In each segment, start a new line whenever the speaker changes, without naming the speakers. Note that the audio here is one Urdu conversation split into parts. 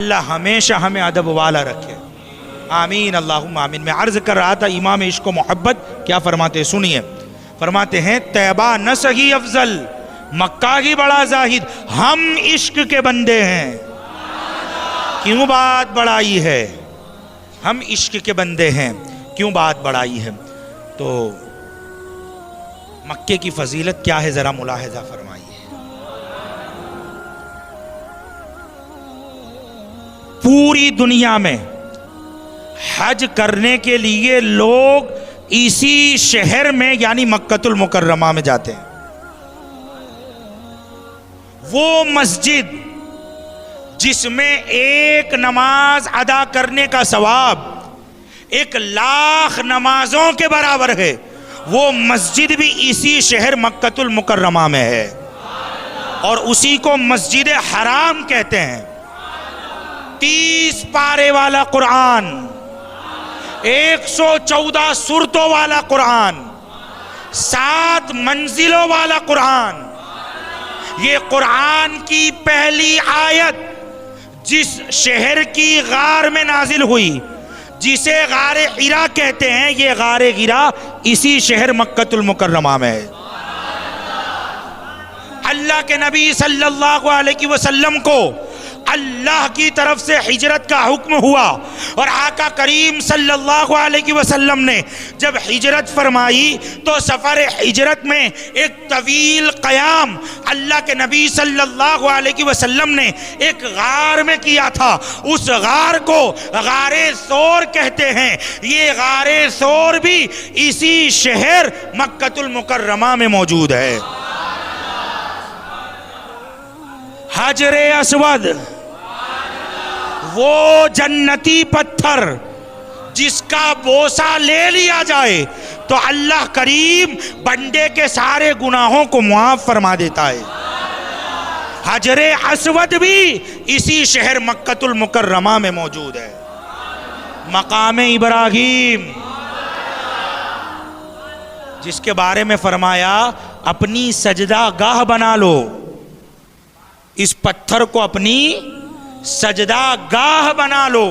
اللہ ہمیشہ ہمیں ادب والا رکھے، آمین اللہم آمین۔ میں عرض کر رہا تھا امام عشق و محبت کیا فرماتے ہیں، سنیے۔ فرماتے ہیں طیبہ نہ سہی افضل، مکہ ہی بڑا زاہد، ہم عشق کے بندے ہیں۔ کیوں بات بڑائی ہے؟ ہم عشق کے بندے ہیں، کیوں بات بڑائی ہے؟ تو مکے کی فضیلت کیا ہے ذرا ملاحظہ فرمائیے۔ پوری دنیا میں حج کرنے کے لیے لوگ اسی شہر میں یعنی مکۃ المکرمہ میں جاتے ہیں۔ وہ مسجد جس میں ایک نماز ادا کرنے کا ثواب 1,00,000 نمازوں کے برابر ہے، وہ مسجد بھی اسی شہر مکۃ المکرمہ میں ہے، اور اسی کو مسجد حرام کہتے ہیں۔ 30 پارے والا قرآن، 114 سورتوں والا قرآن، 7 منزلوں والا قرآن، یہ قرآن کی پہلی آیت جس شہر کی غار میں نازل ہوئی، جسے غار حرا کہتے ہیں، یہ غار حرا اسی شہر مکۃ المکرمہ میں ہے۔ اللہ کے نبی صلی اللہ علیہ وسلم کو اللہ کی طرف سے ہجرت کا حکم ہوا، اور آقا کریم صلی اللہ علیہ وسلم نے جب ہجرت فرمائی تو سفر ہجرت میں ایک طویل قیام اللہ کے نبی صلی اللہ علیہ وسلم نے ایک غار میں کیا تھا۔ اس غار کو غار ثور کہتے ہیں۔ یہ غار ثور بھی اسی شہر مکۃ المکرمہ میں موجود ہے۔ حجر اسود، وہ جنتی پتھر جس کا بوسہ لے لیا جائے تو اللہ کریم بندے کے سارے گناہوں کو معاف فرما دیتا ہے۔ حجر اسود بھی اسی شہر مکۃ المکرمہ میں موجود ہے۔ مقام ابراہیم جس کے بارے میں فرمایا اپنی سجدہ گاہ بنا لو، اس پتھر کو اپنی سجدہ گاہ بنا لو،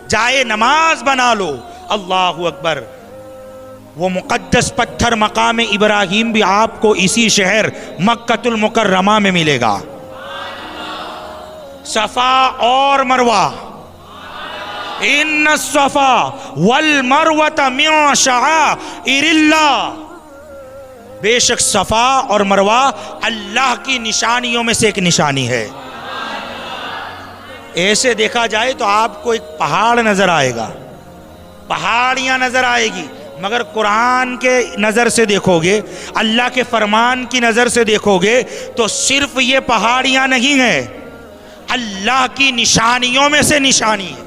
جائے نماز بنا لو۔ اللہ اکبر۔ وہ مقدس پتھر مقام ابراہیم بھی آپ کو اسی شہر مکۃ المکرمہ میں ملے گا۔ صفا اور مروہ، ان الصفا والمروہ من شعائر اللہ، بے شک صفا اور مروہ اللہ کی نشانیوں میں سے ایک نشانی ہے۔ ایسے دیکھا جائے تو آپ کو ایک پہاڑ نظر آئے گا، پہاڑیاں نظر آئے گی، مگر قرآن کے نظر سے دیکھو گے، اللہ کے فرمان کی نظر سے دیکھو گے تو صرف یہ پہاڑیاں نہیں ہیں، اللہ کی نشانیوں میں سے نشانی ہے۔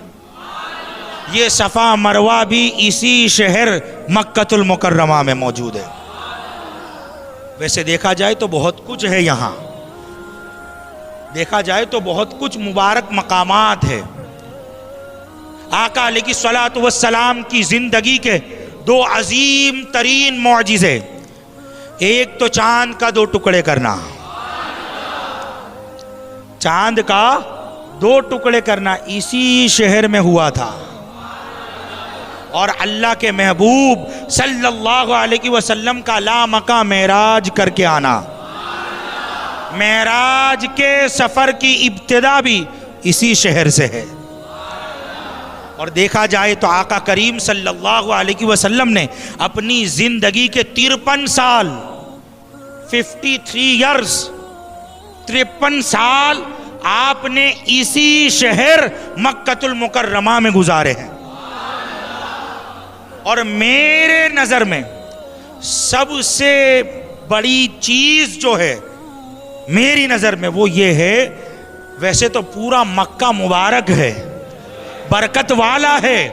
یہ صفا مروہ بھی اسی شہر مکۃ المکرمہ میں موجود ہے۔ ویسے دیکھا جائے تو بہت کچھ ہے، یہاں دیکھا جائے تو بہت کچھ مبارک مقامات ہے۔ آقا علیہ الصلوۃ والسلام کی زندگی کے 2 عظیم ترین معجزے، ایک تو چاند کا 2 ٹکڑے کرنا، چاند کا 2 ٹکڑے کرنا اسی شہر میں ہوا تھا، اور اللہ کے محبوب صلی اللہ علیہ وسلم کا لامکہ معراج کر کے آنا، معراج کے سفر کی ابتدا بھی اسی شہر سے ہے۔ اور دیکھا جائے تو آقا کریم صلی اللہ علیہ وسلم نے اپنی زندگی کے 53 سال 53 ایئرز 53 سال آپ نے اسی شہر مکۃ المکرمہ میں گزارے ہیں۔ اور میرے نظر میں سب سے بڑی چیز جو ہے میری نظر میں وہ یہ ہے، ویسے تو پورا مکہ مبارک ہے، برکت والا ہے،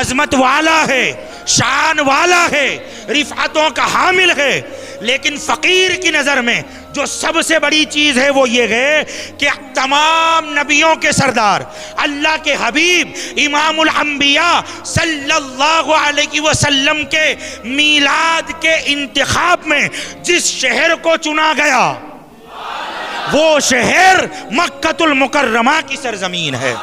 عظمت والا ہے، شان والا ہے، رفعتوں کا حامل ہے، لیکن فقیر کی نظر میں جو سب سے بڑی چیز ہے وہ یہ ہے کہ تمام نبیوں کے سردار اللہ کے حبیب امام الانبیاء صلی اللہ علیہ وسلم کے میلاد کے انتخاب میں جس شہر کو چنا گیا وہ شہر مکۃ المکرمہ کی سرزمین ہے۔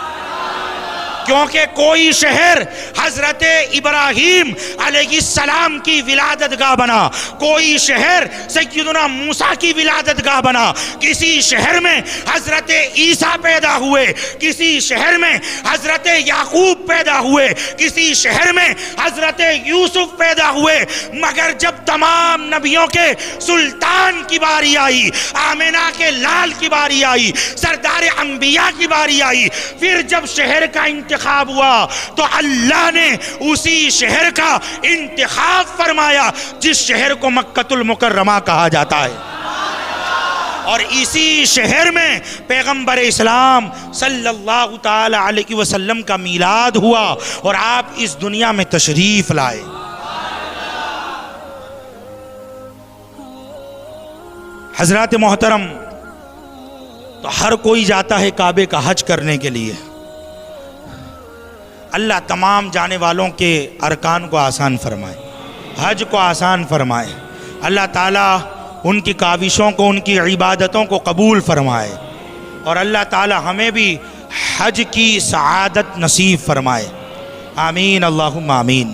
کیونکہ کوئی شہر حضرت ابراہیم علیہ السلام کی ولادت گاہ بنا، کوئی شہر سیدنا موسیٰ کی ولادت گاہ بنا، کسی شہر میں حضرت عیسیٰ پیدا ہوئے، کسی شہر میں حضرت یعقوب پیدا ہوئے، کسی شہر میں حضرت یوسف پیدا ہوئے، مگر جب تمام نبیوں کے سلطان کی باری آئی، آمنہ کے لال کی باری آئی، سردار انبیاء کی باری آئی، پھر جب شہر کا انتخاب ہوا تو اللہ نے اسی شہر کا انتخاب فرمایا جس شہر کو مکۃ المکرمہ کہا جاتا ہے، اور اسی شہر میں پیغمبر اسلام صلی اللہ تعالی علیہ وسلم کا میلاد ہوا اور آپ اس دنیا میں تشریف لائے۔ حضرات محترم، تو ہر کوئی جاتا ہے کعبے کا حج کرنے کے لیے، اللہ تمام جانے والوں کے ارکان کو آسان فرمائے، حج کو آسان فرمائے، اللہ تعالیٰ ان کی کاوشوں کو، ان کی عبادتوں کو قبول فرمائے، اور اللہ تعالیٰ ہمیں بھی حج کی سعادت نصیب فرمائے، آمین اللہم آمین۔